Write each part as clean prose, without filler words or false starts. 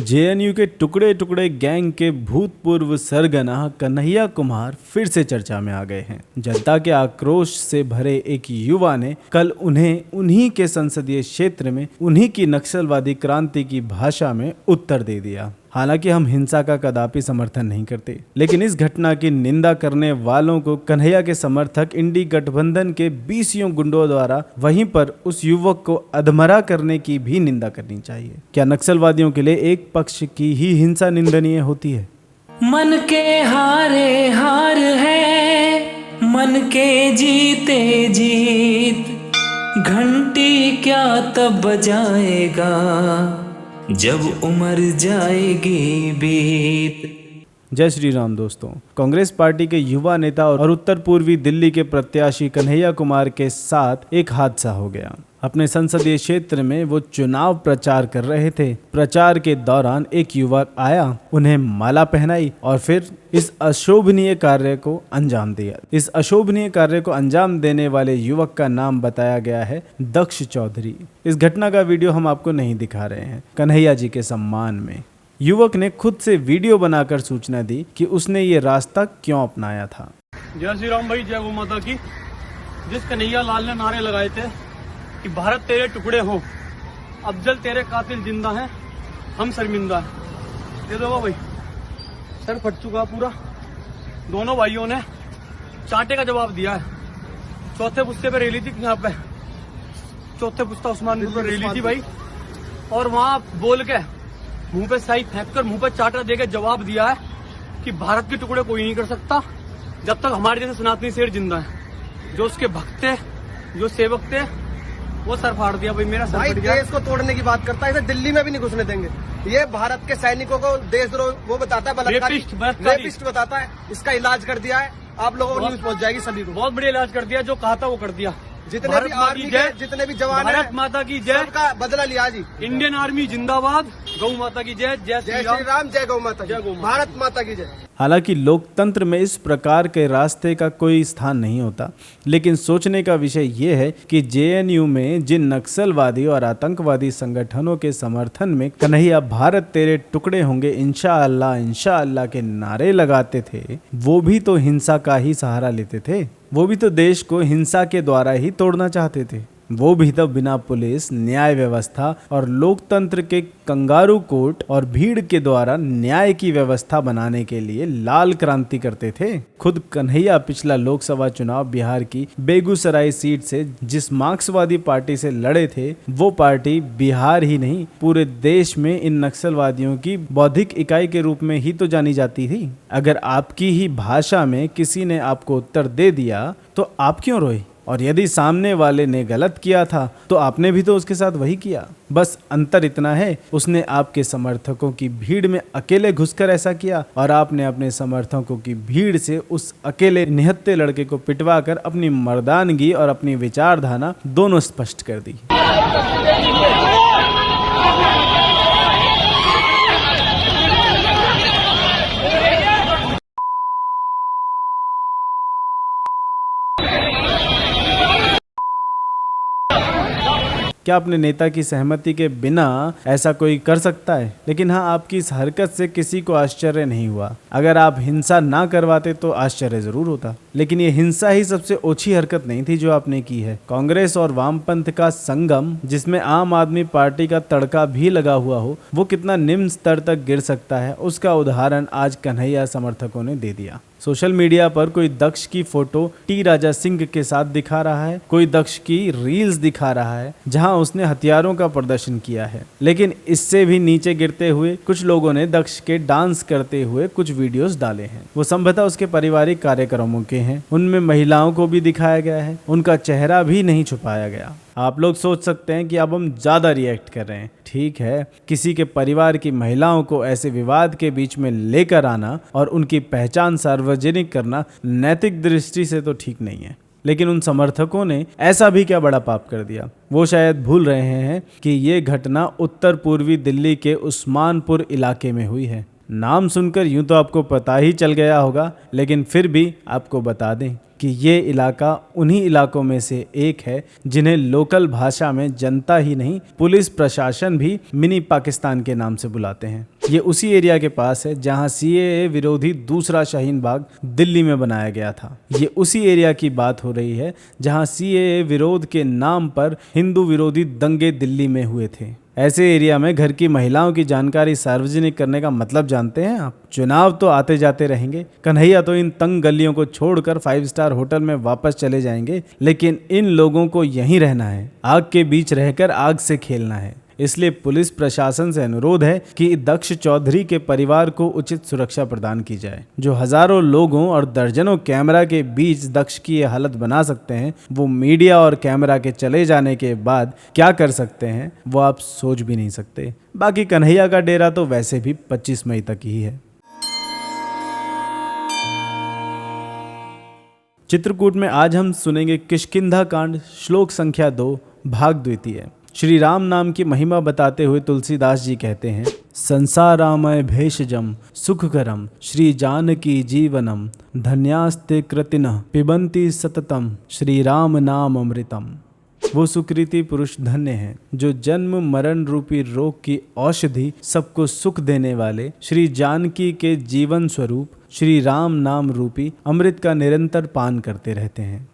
JNU के टुकड़े टुकड़े गैंग के भूतपूर्व सरगना कन्हैया कुमार फिर से चर्चा में आ गए हैं। जनता के आक्रोश से भरे एक युवा ने कल उन्हें उन्हीं के संसदीय क्षेत्र में उन्हीं की नक्सलवादी क्रांति की भाषा में उत्तर दे दिया। हालांकि हम हिंसा का कदापि समर्थन नहीं करते, लेकिन इस घटना की निंदा करने वालों को कन्हैया के समर्थक इंडी गठबंधन के 20 गुंडों द्वारा वहीं पर उस युवक को अधमरा करने की भी निंदा करनी चाहिए। क्या नक्सलवादियों के लिए एक पक्ष की ही हिंसा निंदनीय होती है? मन के हारे हार है, मन के जीते जीत, घंटी क्या तब बजाएगा जब उम्र जाएगी बीत। जय श्री राम दोस्तों। कांग्रेस पार्टी के युवा नेता और उत्तर पूर्वी दिल्ली के प्रत्याशी कन्हैया कुमार के साथ एक हादसा हो गया। अपने संसदीय क्षेत्र में वो चुनाव प्रचार कर रहे थे। प्रचार के दौरान एक युवक आया, उन्हें माला पहनाई और फिर इस अशोभनीय कार्य को अंजाम दिया। इस अशोभनीय कार्य को अंजाम देने वाले युवक का नाम बताया गया है दक्ष चौधरी। इस घटना का वीडियो हम आपको नहीं दिखा रहे हैं। कन्हैया जी के सम्मान में युवक ने खुद से वीडियो बनाकर सूचना दी कि उसने ये रास्ता क्यों अपनाया था। जय श्री राम भाई, जय गौ माता की। जिस कन्हैया लाल ने नारे लगाए थे कि भारत तेरे टुकड़े हो, अफजल तेरे कातिल जिंदा हैं, हम शर्मिंदा हैं। दे दो भाई, सर फट चुका पूरा। दोनों भाइयों ने चांटे का जवाब दिया है। चौथे पुस्ते पे रैली थी यहाँ पे, चौथे पुस्ता उस्मानपुर पे रैली थी भाई, और वहाँ बोल के मुंह पे स्याही फेंक कर मुंह पे चाटा देकर जवाब दिया है कि भारत के टुकड़े कोई नहीं कर सकता जब तक हमारे जैसे सनातनी शेर जिंदा है। जो उसके भक्त थे, जो सेवक थे, वो सर फाड़ दिया भाई। मेरा सर भाई फट गया। देश को तोड़ने की बात करता है, इसे दिल्ली में भी नहीं घुसने देंगे। ये भारत के सैनिकों को देशद्रोह वो बताता है, बलात्कारी, रेपिस्ट बताता है। इसका इलाज कर दिया है, आप लोगों को न्यूज पहुंच जाएगी सभी को। बहुत बढ़िया इलाज कर दिया, जो कहा था वो कर दिया। जितने भी आर्मी के जितने भी जवान हैं, भारत माता की जय, सबका बदला लिया जी। इंडियन आर्मी जिंदाबाद, गौ माता की जय, जय जय श्री राम, जय गौ माता, जय गौ माता, भारत माता की जय। हालांकि लोकतंत्र में इस प्रकार के रास्ते का कोई स्थान नहीं होता, लेकिन सोचने का विषय ये है कि जेएनयू में जिन नक्सलवादी और आतंकवादी संगठनों के समर्थन में कन्हैया भारत तेरे टुकड़े होंगे इंशाअल्लाह इंशाअल्लाह के नारे लगाते थे, वो भी तो हिंसा का ही सहारा लेते थे। वो भी तो देश को हिंसा के द्वारा ही तोड़ना चाहते थे। वो भी तो बिना पुलिस, न्याय व्यवस्था और लोकतंत्र के कंगारू कोर्ट और भीड़ के द्वारा न्याय की व्यवस्था बनाने के लिए लाल क्रांति करते थे। खुद कन्हैया पिछला लोकसभा चुनाव बिहार की बेगूसराय सीट से जिस मार्क्सवादी पार्टी से लड़े थे, वो पार्टी बिहार ही नहीं पूरे देश में इन नक्सलवादियों की बौद्धिक इकाई के रूप में ही तो जानी जाती थी। अगर आपकी ही भाषा में किसी ने आपको उत्तर दे दिया तो आप क्यों रोए? और यदि सामने वाले ने गलत किया था तो आपने भी तो उसके साथ वही किया। बस अंतर इतना है, उसने आपके समर्थकों की भीड़ में अकेले घुसकर ऐसा किया और आपने अपने समर्थकों की भीड़ से उस अकेले निहत्थे लड़के को पिटवा कर अपनी मर्दानगी और अपनी विचारधारा दोनों स्पष्ट कर दी। क्या अपने नेता की सहमति के बिना ऐसा कोई कर सकता है? लेकिन हाँ, आपकी इस हरकत से किसी को आश्चर्य नहीं हुआ। अगर आप हिंसा ना करवाते तो आश्चर्य जरूर होता, लेकिन ये हिंसा ही सबसे ओछी हरकत नहीं थी जो आपने की है। कांग्रेस और वामपंथ का संगम, जिसमें आम आदमी पार्टी का तड़का भी लगा हुआ हो, वो कितना निम्न स्तर तक गिर सकता है, उसका उदाहरण आज कन्हैया समर्थकों ने दे दिया। सोशल मीडिया पर कोई दक्ष की फोटो टी राजा सिंह के साथ दिखा रहा है, कोई दक्ष की रील्स दिखा रहा है जहां उसने हथियारों का प्रदर्शन किया है, लेकिन इससे भी नीचे गिरते हुए कुछ लोगों ने दक्ष के डांस करते हुए कुछ वीडियोस डाले हैं। वो संभवतः उसके पारिवारिक कार्यक्रमों के हैं। उनमें महिलाओं को भी दिखाया गया है, उनका चेहरा भी नहीं छुपाया गया। आप लोग सोच सकते हैं कि अब हम ज्यादा रिएक्ट कर रहे हैं। ठीक है, किसी के परिवार की महिलाओं को ऐसे विवाद के बीच में लेकर आना और उनकी पहचान सार्वजनिक करना नैतिक दृष्टि से तो ठीक नहीं है, लेकिन उन समर्थकों ने ऐसा भी क्या बड़ा पाप कर दिया? वो शायद भूल रहे हैं कि ये घटना उत्तर पूर्वी दिल्ली के उस्मानपुर इलाके में हुई है। नाम सुनकर यूं तो आपको पता ही चल गया होगा, लेकिन फिर भी आपको बता दें कि ये इलाका उन्हीं इलाकों में से एक है जिन्हें लोकल भाषा में जनता ही नहीं पुलिस प्रशासन भी मिनी पाकिस्तान के नाम से बुलाते हैं। ये उसी एरिया के पास है जहां सीएए विरोधी दूसरा शाहीन बाग दिल्ली में बनाया गया था। ये उसी एरिया की बात हो रही है जहां सीएए विरोध के नाम पर हिंदू विरोधी दंगे दिल्ली में हुए थे। ऐसे एरिया में घर की महिलाओं की जानकारी सार्वजनिक करने का मतलब जानते हैं आप? चुनाव तो आते जाते रहेंगे, कन्हैया तो इन तंग गलियों को छोड़कर 5 स्टार होटल में वापस चले जाएंगे, लेकिन इन लोगों को यहीं रहना है, आग के बीच रहकर आग से खेलना है। इसलिए पुलिस प्रशासन से अनुरोध है कि दक्ष चौधरी के परिवार को उचित सुरक्षा प्रदान की जाए। जो हजारों लोगों और दर्जनों कैमरा के बीच दक्ष की ये हालत बना सकते हैं, वो मीडिया और कैमरा के चले जाने के बाद क्या कर सकते हैं वो आप सोच भी नहीं सकते। बाकी कन्हैया का डेरा तो वैसे भी 25 मई तक ही है। चित्रकूट में आज हम सुनेंगे किष्किंधा कांड श्लोक संख्या 2 भाग द्वितीय। श्री राम नाम की महिमा बताते हुए तुलसीदास जी कहते हैं, संसारामय भेषजम सुखकरम श्री जानकी जीवनम धन्यास्ते कृतिनः पिबंती सततम श्री राम नाम अमृतम। वो सुकृति पुरुष धन्य हैं जो जन्म मरण रूपी रोग की औषधि सबको सुख देने वाले श्री जानकी के जीवन स्वरूप श्री राम नाम रूपी अमृत का निरंतर पान करते रहते हैं।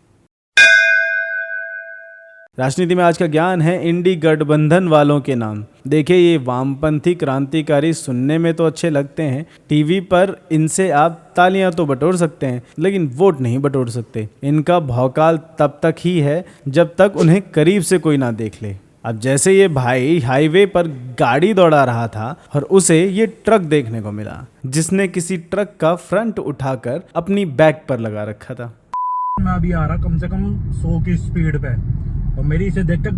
राजनीति में आज का ज्ञान है इंडी गठबंधन वालों के नाम। देखिए, ये वामपंथी क्रांतिकारी सुनने में तो अच्छे लगते हैं, टीवी पर इनसे आप तालियां तो बटोर सकते हैं लेकिन वोट नहीं बटोर सकते। इनका भौकाल तब तक ही है जब तक उन्हें करीब से कोई ना देख ले। अब जैसे ये भाई हाईवे पर गाड़ी दौड़ा रहा था और उसे ये ट्रक देखने को मिला जिसने किसी ट्रक का फ्रंट उठाकर अपनी बैक पर लगा रखा था। मैं अभी आ रहा कम से कम 100 की स्पीड पे और मेरी इसे देखते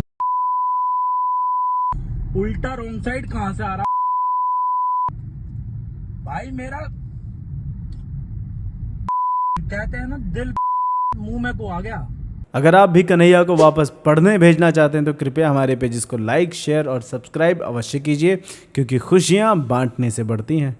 उल्टा रोंग साइड कहां से आ रहा भाई, मेरा कहते हैं ना दिल मुंह में को आ गया। अगर आप भी कन्हैया को वापस पढ़ने भेजना चाहते हैं तो कृपया हमारे पेजेस को लाइक, शेयर और सब्सक्राइब अवश्य कीजिए, क्योंकि खुशियां बांटने से बढ़ती हैं।